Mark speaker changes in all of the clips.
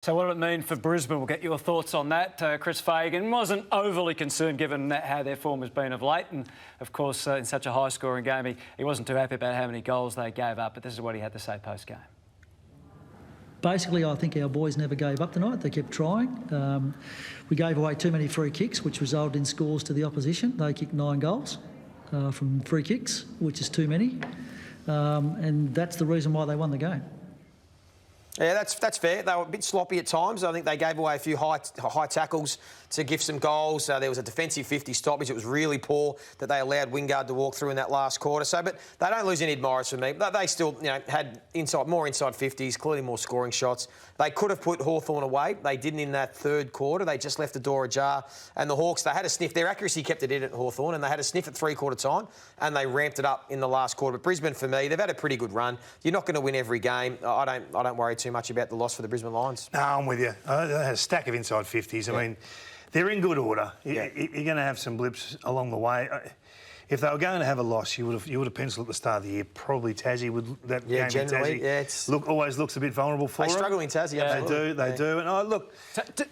Speaker 1: So what did it mean for Brisbane? We'll get your thoughts on that. Chris Fagan wasn't overly concerned given how their form has been of late, and of course in such a high-scoring game he wasn't too happy about how many goals they gave up, but this is what he had to say post-game.
Speaker 2: Basically, I think our boys never gave up tonight. They kept trying. We gave away too many free kicks, which resulted in scores to the opposition. They kicked 9 goals from free kicks, which is too many. And that's the reason why they won the game.
Speaker 3: Yeah, that's fair. They were a bit sloppy at times. I think they gave away a few high tackles to give some goals. There was a defensive 50 stoppage. It was really poor that they allowed Wingard to walk through in that last quarter. So, but they don't lose any admirers for me. They still, had more inside 50s, clearly more scoring shots. They could have put Hawthorn away. They didn't in that third quarter. They just left the door ajar. And the Hawks, they had a sniff. Their accuracy kept it in at Hawthorn, and they had a sniff at three-quarter time, and they ramped it up in the last quarter. But Brisbane, for me, they've had a pretty good run. You're not going to win every game. I don't worry too much about the loss for the Brisbane Lions.
Speaker 4: No, I'm with you. They had a stack of inside 50s. I mean, they're in good order. You're going to have some blips along the way. If they were going to have a loss, you would have penciled at the start of the year. Probably Tassie would. That game
Speaker 3: generally,
Speaker 4: in Tassie always looks a bit vulnerable for them.
Speaker 3: They struggle in Tassie. Absolutely.
Speaker 4: They do. And look,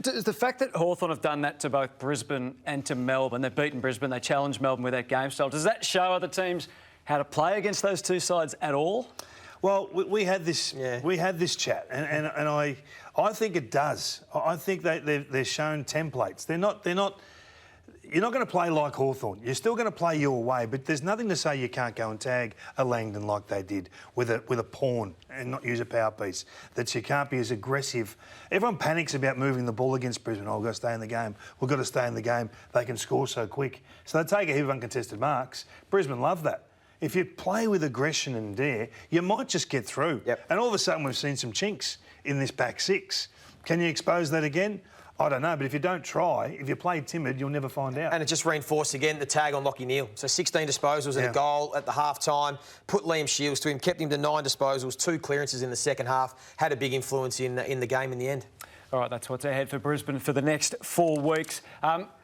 Speaker 1: does the fact that Hawthorn have done that to both Brisbane and to Melbourne, they've beaten Brisbane, they challenged Melbourne with that game style. Does that show other teams how to play against those two sides at all?
Speaker 4: Well, we had this chat, and I think it does. I think they're shown templates. They're not. You're not going to play like Hawthorn. You're still going to play your way, but there's nothing to say you can't go and tag a Langdon like they did with a pawn and not use a power piece. That you can't be as aggressive. Everyone panics about moving the ball against Brisbane. Oh, we've got to stay in the game. We've got to stay in the game. They can score so quick. So they take a heap of uncontested marks. Brisbane love that. If you play with aggression and dare, you might just get through.
Speaker 3: Yep.
Speaker 4: And all of a sudden we've seen some chinks in this back six. Can you expose that again? I don't know, but if you don't try, if you play timid, you'll never find out.
Speaker 3: And it just reinforced again the tag on Lachie Neale. So 16 disposals and a goal at the half-time, put Liam Shields to him, kept him to 9 disposals, 2 clearances in the second half, had a big influence in the game in the end.
Speaker 1: All right, that's what's ahead for Brisbane for the next 4 weeks.